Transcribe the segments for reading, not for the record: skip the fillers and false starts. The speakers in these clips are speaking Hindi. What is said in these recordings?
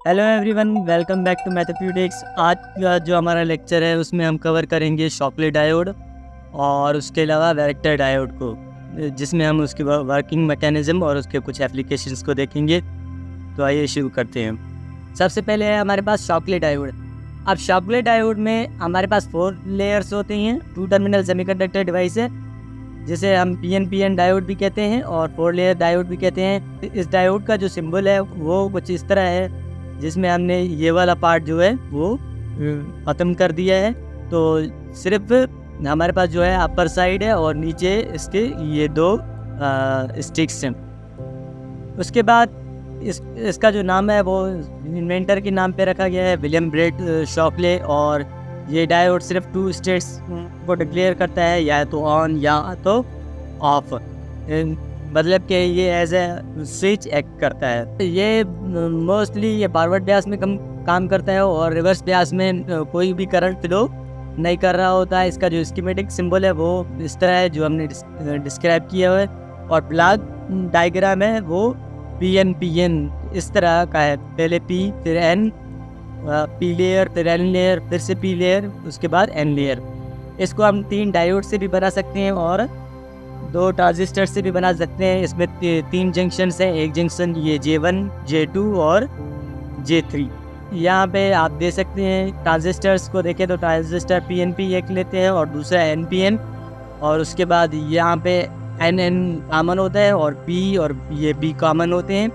Hello everyone, welcome back to mathematics. आज का जो हमारा लेक्चर है उसमें हम कवर करेंगे शॉकले डायोड और उसके अलावा वेक्टर डायोड को, जिसमें हम उसकी वर्किंग मैकेनिज्म और उसके कुछ एप्लीकेशंस को देखेंगे। तो आइए शुरू करते हैं। सबसे पहले है हमारे पास शॉकले डायोड। अब शॉकले डायोड में हमारे पास 4 लेयर्स होते हैं। 2 टर्मिनल सेमीकंडक्टर डिवाइस है जिसे हम PN डायोड भी कहते हैं और 4 लेयर डायोड भी कहते हैं। इस डायोड का जो सिंबल है वो कुछ इस तरह है, जिसमें हमने ये वाला पार्ट जो है वो ख़त्म कर दिया है। तो सिर्फ हमारे पास जो है अपर साइड है और नीचे इसके ये 2 स्टिक्स हैं। उसके बाद इसका जो नाम है वो इन्वेंटर के नाम पे रखा गया है, विलियम ब्रेट शॉकले। और ये डायोड सिर्फ 2 स्टेट्स को डिक्लेयर करता है, या तो ऑन या तो ऑफ। मतलब कि ये एज ए स्विच एक्ट करता है। ये मोस्टली ये फॉरवर्ड ब्यास में कम काम करता है और रिवर्स ब्यास में कोई भी करंट फ्लो नहीं कर रहा होता है। इसका जो स्कीमेटिक सिंबल है वो इस तरह है जो हमने डिस्क्राइब किया हुआ है, और ब्लॉक डायग्राम है वो PN इस तरह का है। पहले P फिर N, P लेयर फिर N लेयर फिर से P लेयर, उसके बाद N लेयर। इसको हम 3 डायोड से भी बना सकते हैं और 2 ट्रांजिस्टर से भी बना सकते हैं। इसमें 3 जंक्शन्स हैं। एक जंक्शन ये J1, J2 और J3। यहाँ पे आप दे सकते हैं ट्रांजिस्टर्स को। देखें तो ट्रांजिस्टर PNP एक लेते हैं और दूसरा NPN, और उसके बाद यहाँ पे NN कॉमन होता है और P और ये B कॉमन होते हैं।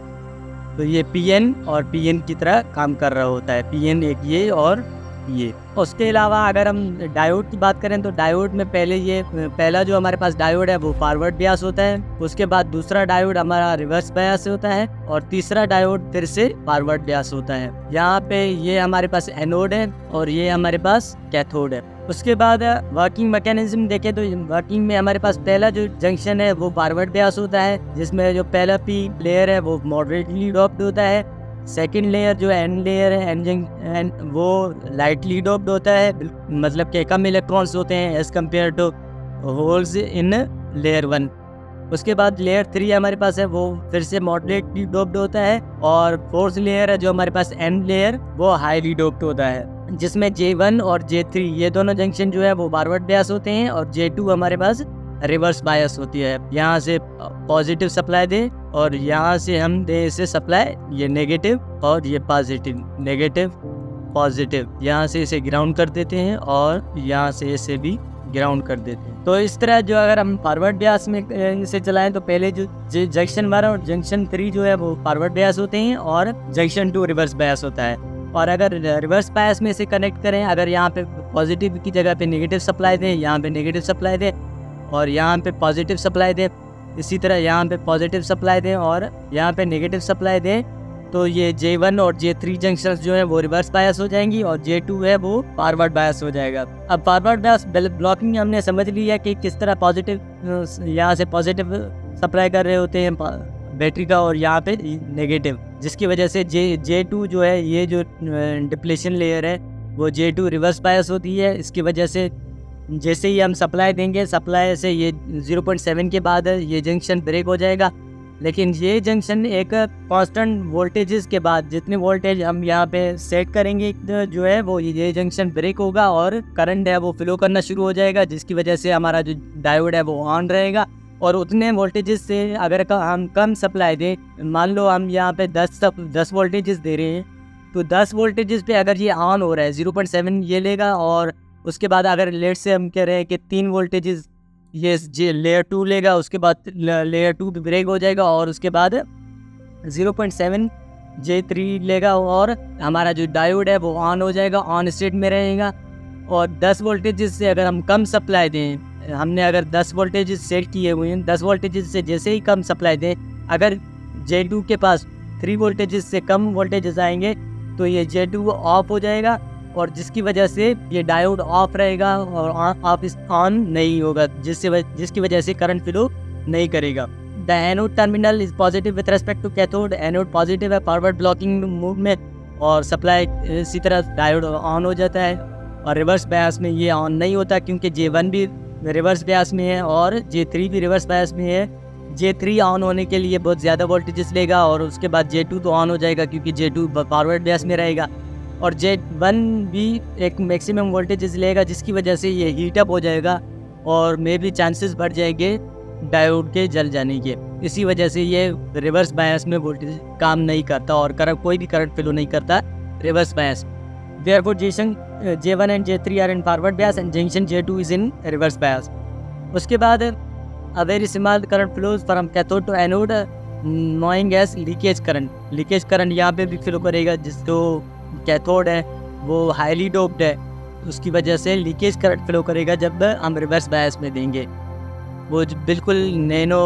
तो ये PN और PN की तरह काम कर रहा होता है। PN एक ये और ये। उसके अलावा अगर हम डायोड की बात करें तो डायोड में पहला जो हमारे पास डायोड है वो फॉरवर्ड बायस होता है। उसके बाद दूसरा डायोड हमारा रिवर्स बायस होता है और तीसरा डायोड फिर से फॉरवर्ड बायस होता है। यहाँ पे ये हमारे पास एनोड है और ये हमारे पास कैथोड है। उसके बाद वर्किंग मैकेनिज्म देखें तो वर्किंग में हमारे पास पहला जो जंक्शन है वो फॉरवर्ड बायस होता है, जिसमें जो पहला P लेयर है वो मॉडरेटली डोप्ड होता है। सेकेंड लेयर जो N लेयर है वो लाइटली डोप्ड होता है, मतलब कि कम इलेक्ट्रॉन्स होते हैं as compared to holes in layer 1। उसके बाद लेयर 3 हमारे पास है वो फिर से मॉडरेटली डोप्ड होता है, और 4th लेयर है जो हमारे पास N लेयर वो हाईली डोप्ड होता है, जिसमें J1 और J3 ये दोनों जंक्शन जो है वो फॉरवर्ड बायस होते हैं और J2 हमारे पास रिवर्स बायस होती है। यहाँ से पॉजिटिव सप्लाई दे और यहाँ से हम दे इसे सप्लाई, ये नेगेटिव और ये पॉजिटिव, नेगेटिव पॉजिटिव। यहाँ से इसे ग्राउंड कर देते हैं और यहाँ से इसे भी ग्राउंड कर देते हैं। तो इस तरह जो अगर हम फॉरवर्ड बायस में इसे चलाएं तो पहले जो जंक्शन 1 और जंक्शन 3 जो है वो फॉरवर्ड बायस होते हैं और जंक्शन 2 रिवर्स बायस होता है। और अगर रिवर्स बायस में इसे कनेक्ट करें, अगर यहाँ पे पॉजिटिव की जगह पे नेगेटिव सप्लाई दें, यहाँ पे नेगेटिव सप्लाई दें और यहाँ पे पॉजिटिव सप्लाई दें, इसी तरह यहाँ पे पॉजिटिव सप्लाई दें और यहाँ पे नेगेटिव सप्लाई दें, तो ये J1 और J3 जंक्शंस जो है वो रिवर्स बायस हो जाएंगी और J2 है वो फॉरवर्ड बायस हो जाएगा। अब फॉरवर्ड बायस ब्लॉकिंग हमने समझ लिया कि किस तरह पॉजिटिव यहाँ से पॉजिटिव सप्लाई कर रहे होते हैं बैटरी का और यहाँ पे नेगेटिव, जिसकी वजह से J2 जो है ये जो डिप्लेशन लेयर है वो J2 रिवर्स बायस होती है। इसकी वजह से जैसे ही हम सप्लाई देंगे, सप्लाई से ये 0.7 के बाद ये जंक्शन ब्रेक हो जाएगा। लेकिन ये जंक्शन एक कांस्टेंट वोल्टेजेस के बाद जितने वोल्टेज हम यहाँ पे सेट करेंगे जो है वो ये जंक्शन ब्रेक होगा और करंट है वो फ्लो करना शुरू हो जाएगा, जिसकी वजह से हमारा जो डायोड है वो ऑन रहेगा। और उतने वोल्टेजेस से अगर हम कम सप्लाई दें, मान लो हम यहाँ पे 10 वोल्टेजेस दे रहे हैं, तो 10 वोल्टेजेस पे अगर ये ऑन हो रहा है 0.7 ये लेगा, और उसके बाद अगर लेट से हम कह रहे हैं कि 3 वोल्टेजेस ये लेयर 2 लेगा, उसके बाद लेयर 2 भी ब्रेक हो जाएगा और उसके बाद 0.7 J3 लेगा और हमारा जो डायोड है वो ऑन हो जाएगा, ऑन स्टेट में रहेगा। और 10 वोल्टेजेस से अगर हम कम सप्लाई दें, हमने अगर 10 वोल्टेजेस सेट किए हुए हैं, 10 वोल्टेजेस से जैसे ही कम सप्लाई दें, अगर J2 के पास 3 वोल्टेजेस से कम वोल्टेजेस आएंगे तो ये J2 ऑफ हो जाएगा, और जिसकी वजह से ये डायोड ऑफ रहेगा और ऑन नहीं होगा, जिसकी वजह से करंट फ्लो नहीं करेगा। The anode terminal is positive with respect to cathode. Anode positive है फॉरवर्ड ब्लॉकिंग मूव में, और सप्लाई इसी तरह डायोड ऑन हो जाता है। और रिवर्स बायस में ये ऑन नहीं होता क्योंकि J1 भी रिवर्स बायस में है और J3 भी रिवर्स बायस में है। J3 ऑन होने के लिए बहुत ज़्यादा वोल्टेजेस लेगा और उसके बाद J2 तो ऑन हो जाएगा क्योंकि J2 फॉरवर्ड बेस में रहेगा, और J1 भी एक मैक्सिमम वोल्टेजेस लेगा जिसकी वजह से ये हीट अप हो जाएगा और मे भी चांसेस बढ़ जाएंगे डायोड के जल जाने के। इसी वजह से ये रिवर्स बायस में वोल्टेज काम नहीं करता और कोई भी करंट फ्लो नहीं करता reverse bias. Therefore, J1 and J3 are in forward bias and junction J2 is in reverse bias. उसके बाद a very small current flows from cathode to anode knowing as leakage current. Leakage current यहाँ पे भी फ्लो करेगा, जिसको कैथोड है वो हाईली डोप्ड है, उसकी वजह से लीकेज करंट फ्लो करेगा जब हम रिवर्स बायस में देंगे। वो बिल्कुल नैनो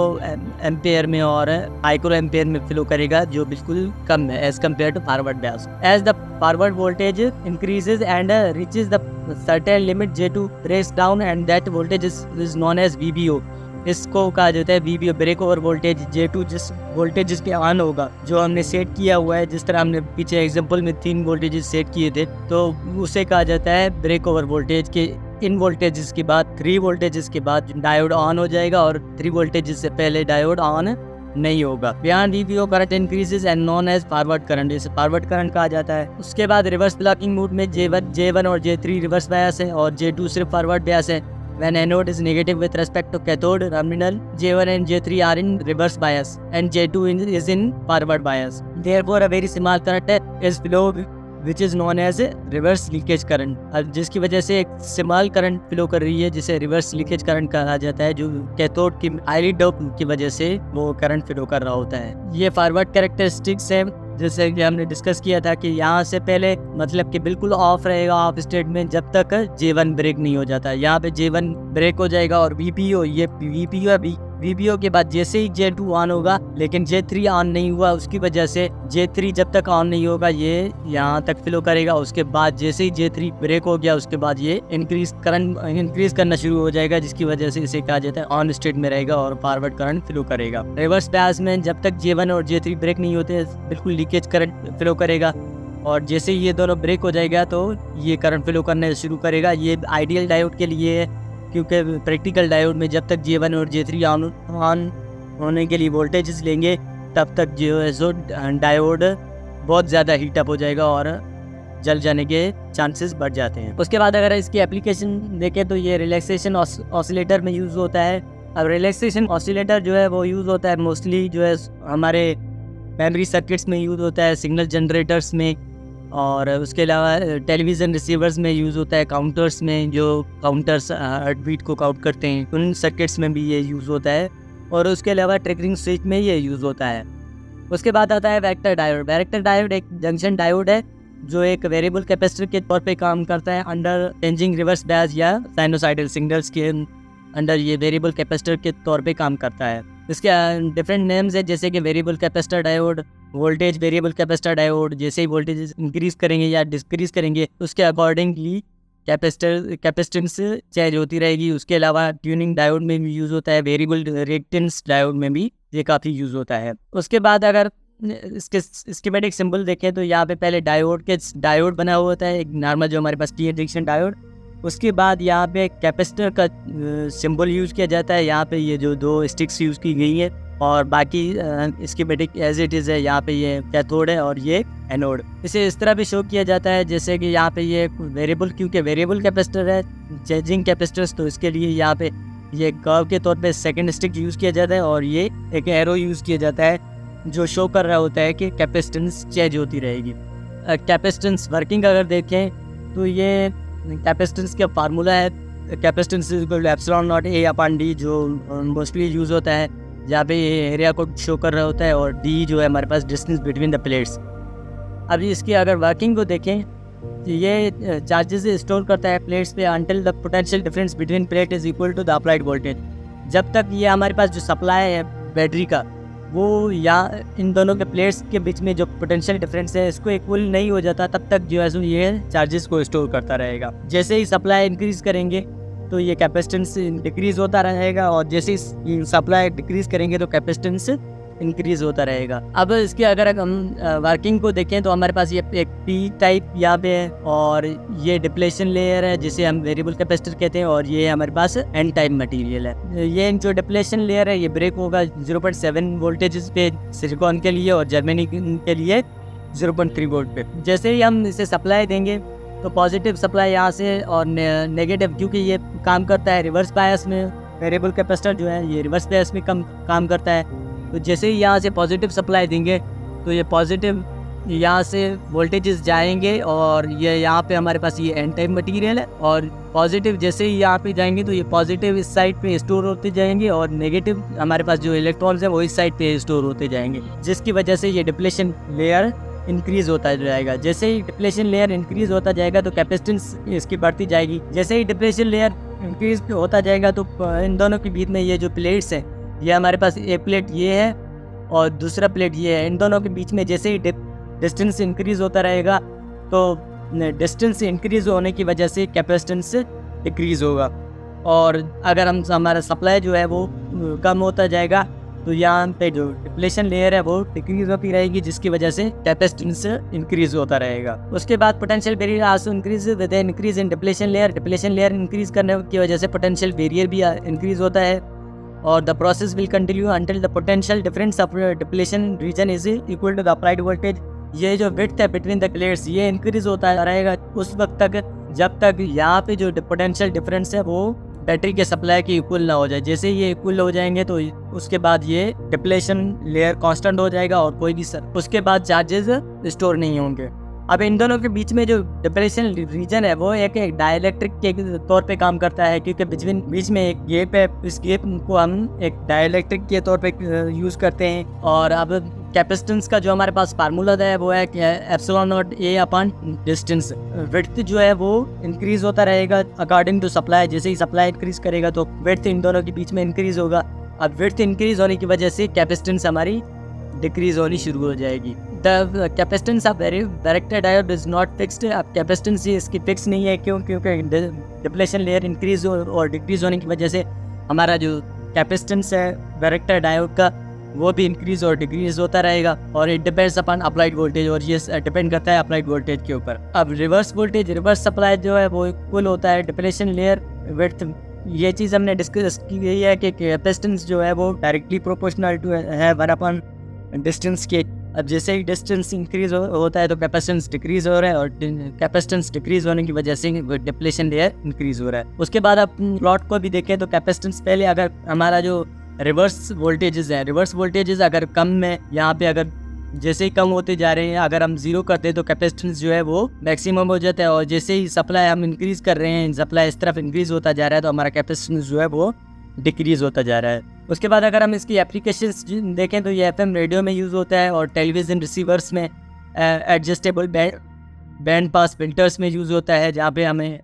एम्पेयर में और माइक्रो एम्पेयर में फ्लो करेगा, जो बिल्कुल कम है as compared to forward bias. As the forward voltage increases and reaches the certain limit J2 breaks down and that voltage is known as VBO। इसको कहा जाता है VBO, break over voltage. J2 जिस वोल्टेज पे ऑन होगा, जो हमने सेट किया हुआ है, जिस तरह हमने पीछे एग्जांपल में 3 वोल्टेजेस सेट किए थे, तो उसे कहा जाता है ब्रेक ओवर वोल्टेज। के इन वोल्टेजेस के बाद 3 वोल्टेजेस के बाद डायोड ऑन हो जाएगा और 3 वोल्टेजेस से पहले डायोड ऑन नहीं होगा। Beyond VBO current increases and known as forward current, इसे फॉरवर्ड करंट कहा जाता है। उसके बाद रिवर्स ब्लॉकिंग मोड में J1 और J3 रिवर्स बायस है और J2 सिर्फ फॉरवर्ड बायस है। When anode is negative with respect to cathode terminal, J1 and J3 are in reverse bias and J2 is in forward bias. Therefore, a very small current is flow which is known as reverse leakage current, जिसकी वजह से एक स्मॉल करंट फ्लो कर रही है जिसे रिवर्स लीकेज करंट कहा जाता है, जो कैथोड की हाईली डोप की वजह से वो करंट फ्लो कर रहा होता है। ये फॉरवर्ड कैरेक्टरिस्टिक्स है, जैसे कि हमने डिस्कस किया था कि यहाँ से पहले मतलब कि बिल्कुल ऑफ रहेगा, ऑफ स्टेट में, जब तक J1 ब्रेक नहीं हो जाता। यहाँ पे J1 ब्रेक हो जाएगा और VBO, ये VBO है। VBO के बाद जैसे ही J2 ऑन होगा, लेकिन J3 ऑन नहीं हुआ, उसकी वजह से J3 जब तक ऑन नहीं होगा ये यहाँ तक फ्लो करेगा। उसके बाद जैसे ही J3 ब्रेक हो गया, उसके बाद ये इंक्रीज करना शुरू हो जाएगा, जिसकी वजह से इसे कहा जाता है ऑन स्टेट में रहेगा और फॉरवर्ड करंट फ्लो करेगा। रिवर्स बायस में जब तक J1 और J3 ब्रेक नहीं होते, बिल्कुल लीकेज करंट फ्लो करेगा और जैसे ही ये दोनों ब्रेक हो जाएगा तो ये करंट फ्लो करना शुरू करेगा। ये आइडियल डायोड के लिए है, क्योंकि प्रैक्टिकल डायोड में जब तक J1 और J3 ऑन होने के लिए वोल्टेजेस लेंगे, तब तक जो है सो डायोड बहुत ज़्यादा हीटअप हो जाएगा और जल जाने के चांसेस बढ़ जाते हैं। उसके बाद अगर इसकी एप्लीकेशन देखें तो ये रिलैक्सेशन ऑसिलेटर में यूज़ होता है। अब रिलैक्सेशन ऑसिलेटर जो है वो यूज़ होता है मोस्टली जो है हमारे मेमोरी सर्किट्स में यूज़ होता है, सिग्नल जनरेटर्स में, और उसके अलावा टेलीविज़न रिसीवर्स में यूज़ होता है, काउंटर्स में, जो काउंटर्स हार्ट बीट को काउंट करते हैं, उन सर्किट्स में भी ये यूज़ होता है, और उसके अलावा ट्रिगरिंग स्विच में ये यूज़ होता है। उसके बाद आता है वेक्टर डायोड। वेक्टर डायोड एक जंक्शन डायोड है जो एक वेरिएबल कैपेसिटर के तौर पे काम करता है अंडर चेंजिंग रिवर्स बायस या साइनोसाइडल सिग्नल्स के अंडर। ये वेरिएबल कैपेसिटर के तौर पे काम करता है। इसके डिफरेंट नेम्स है, जैसे कि variable capacitor diode, voltage variable capacitor diode. जैसे ही वोल्टेज इंक्रीज करेंगे या डिक्रीज करेंगे उसके अकॉर्डिंगली कैपेसिटेंस चेंज होती रहेगी। उसके अलावा ट्यूनिंग डायोड में भी यूज़ होता है, वेरिएबल रिएक्टेंस डायोड में भी ये काफ़ी यूज़ होता है। उसके बाद अगर इसके स्कीमेटिक सिंबल देखें तो यहाँ पे पहले डायोड बना हुआ होता है, एक नॉर्मल जो हमारे पास P जंक्शन डायोड। उसके बाद यहाँ पे कैपेसिटर का सिंबल यूज़ किया जाता है। यहाँ पे ये जो 2 स्टिक्स यूज़ की गई है, और बाकी स्कीमेटिक एज इट इज़ है। यहाँ पे ये कैथोड है और ये एनोड। इसे इस तरह भी शो किया जाता है जैसे कि यहाँ पे ये वेरिएबल, क्योंकि वेरिएबल कैपेसिटर है, चेंजिंग कैपेसिटर्स, तो इसके लिए यहाँ पे ये कर्व के तौर पे सेकंड स्टिक यूज़ किया जाता है और ये एक एरो यूज़ किया जाता है जो शो कर रहा होता है कि कैपेसिटेंस चेंज होती रहेगी। कैपेसिटेंस वर्किंग अगर देखें तो ये कैपेसिटेंस का फार्मूला है, capacitance equal to epsilon naught A upon D, जो मोस्टली यूज़ होता है जहाँ पे ये एरिया को शो कर रहा होता है, और D जो है हमारे पास डिस्टेंस बिटवीन द प्लेट्स। अभी इसकी अगर वर्किंग को देखें तो ये चार्जेस स्टोर करता है प्लेट्स पे until the potential difference between plate is equal to the applied voltage. जब तक ये हमारे पास जो सप्लाई है बैटरी का, वो या इन दोनों के प्लेट्स के बीच में जो पोटेंशियल डिफरेंस है इसको इक्वल नहीं हो जाता, तब तक जो है सो ये चार्जेस को स्टोर करता रहेगा। जैसे ही सप्लाई इंक्रीज करेंगे तो ये कैपेसिटेंस डिक्रीज होता रहेगा, और जैसे ही सप्लाई डिक्रीज करेंगे तो कैपेसिटेंस इंक्रीज़ होता रहेगा। अब इसके अगर हम वर्किंग को देखें तो हमारे पास ये एक पी टाइप यहाँ पे है और ये डिप्लेशन लेयर है जिसे हम वेरिएबल कैपेसिटर कहते हैं, और ये हमारे पास एन टाइप मटेरियल है। ये जो डिप्लेशन लेयर है ये ब्रेक होगा 0.7 वोल्टेज पे सिलिकॉन के लिए और जर्मनी के लिए 0.3 वोल्ट पे। जैसे ही हम इसे सप्लाई देंगे तो पॉजिटिव सप्लाई यहाँ से और नेगेटिव, क्योंकि ये काम करता है रिवर्स बायस में, वेरिएबल कैपेसिटर जो है ये रिवर्स बायस में काम करता है। तो जैसे ही यहाँ से पॉजिटिव सप्लाई देंगे तो ये पॉजिटिव यहाँ से वोल्टेजेस जाएंगे और ये यहाँ पे हमारे पास ये एन टाइप मटेरियल है, और पॉजिटिव जैसे ही यहाँ पे जाएंगे तो ये पॉजिटिव इस साइड पे स्टोर होते जाएंगे और नेगेटिव हमारे पास जो इलेक्ट्रॉन्स है वो इस साइड पे स्टोर होते जाएंगे, जिसकी वजह से ये डिप्लेशन लेयर इंक्रीज होता जाएगा। जैसे ही डिप्लेशन लेयर इंक्रीज होता जाएगा तो कैपेसिटेंस इसकी बढ़ती जाएगी। जैसे ही डिप्लेशन लेयर इंक्रीज होता जाएगा तो इन दोनों के बीच में ये जो प्लेट्स हैं, ये हमारे पास एक प्लेट ये है और दूसरा प्लेट ये है, इन दोनों के बीच में जैसे ही डिस्टेंस इंक्रीज होता रहेगा तो डिस्टेंस इंक्रीज होने की वजह से कैपेसिटेंस डिक्रीज होगा, और अगर हमारा सप्लाई जो है वो कम होता जाएगा तो यहाँ पे जो डिप्लेशन लेयर है वो डिक्रीज होती रहेगी, जिसकी वजह से कैपेसिटेंस इंक्रीज होता रहेगा। उसके बाद potential barrier also increase with increase in depletion layer. Depletion layer increase करने की वजह से पोटेंशियल बैरियर भी इंक्रीज होता है, और the process will continue until the potential difference of depletion region is equal to the applied voltage. ये जो विड्थ है बिटवीन द प्लेट्स ये इंक्रीज होता रहेगा उस वक्त तक जब तक यहाँ पे जो पोटेंशियल डिफरेंस है वो बैटरी के सप्लाई की इक्वल ना हो जाए। जैसे ये इक्वल हो जाएंगे तो उसके बाद ये डिप्लेशन लेयर कांस्टेंट हो जाएगा और कोई भी उसके बाद चार्जेस स्टोर नहीं होंगे। अब इन दोनों के बीच में जो डिप्लेशन रीजन है वो एक डाइलेक्ट्रिक के तौर पे काम करता है, क्योंकि बीच में एक गैप है, इस गैप को हम एक डाइलेक्ट्रिक के तौर पे यूज़ करते हैं। और अब कैपेसिटेंस का जो हमारे पास फार्मूला है वो है epsilon not a upon distance. Width जो है वो इंक्रीज होता रहेगा अकॉर्डिंग टू सप्लाई। जैसे ही सप्लाई इंक्रीज करेगा तो विड्थ इन दोनों के बीच में इंक्रीज होगा। अब विड्थ इंक्रीज होने की वजह से कैपेसिटेंस हमारी डिक्रीज होनी शुरू हो जाएगी। The capacitance of directed diode is not fixed. अब कैपेसिटेंस इसकी फिक्स नहीं है, क्योंकि डिप्लेशन लेयर इंक्रीज और डिक्रीज होने की वजह से हमारा जो कैपेसिटेंस है डायरेक्टेड डायोड का वो भी इंक्रीज और डिक्रीज होता रहेगा, और it depends upon applied voltage, और ये डिपेंड करता है अप्लाइड वोल्टेज के ऊपर। अब रिवर्स वोल्टेज, रिवर्स सप्लाई जो है वो इक्वल होता है डिप्लेशन लेयर विड्थ। ये चीज़ हमने डिस्कस की गई है कि कैपेसिटेंस जो है वो डायरेक्टली प्रोपोर्शनल टू है 1 अपॉन डिस्टेंस के। अब जैसे ही डिस्टेंस इंक्रीज होता है तो कैपेसिटेंस डिक्रीज हो रहा है, और कैपेसिटेंस डिक्रीज होने की वजह से डिप्लेशन लेयर इंक्रीज हो रहा है। उसके बाद आप प्लॉट को भी देखें तो कैपेसिटेंस पहले अगर हमारा जो रिवर्स वोल्टेजेस है, रिवर्स वोल्टेजेस अगर कम में यहाँ पे अगर जैसे ही कम होते जा रहे हैं, अगर हम जीरो करते हैं तो कैपेसिटेंस जो है वो मैक्सिमम हो जाता है, और जैसे ही सप्लाई हम इंक्रीज कर रहे हैं, सप्लाई इस तरफ इंक्रीज होता जा रहा है तो हमारा कैपेसिटेंस जो है वो डिक्रीज होता जा रहा है। उसके बाद अगर हम इसकी एप्लीकेशंस देखें तो ये एफएम रेडियो में यूज़ होता है, और टेलीविज़न रिसीवर्स में एडजस्टेबल बैंड पास फिल्टर्स में यूज़ होता है, जहाँ पे हमें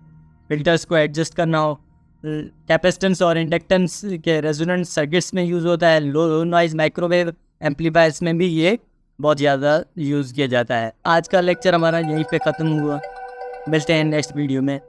फिल्टर्स को एडजस्ट करना हो। कैपेसिटेंस और इंडक्टेंस के रेजोनेंस सर्किट्स में यूज़ होता है। लो नॉइज़ माइक्रोवेव एम्पलीफायर्स में भी ये बहुत ज़्यादा यूज़ किया जाता है। आज का लेक्चर हमारा यहीं पे ख़त्म हुआ। मिलते हैं नेक्स्ट वीडियो में।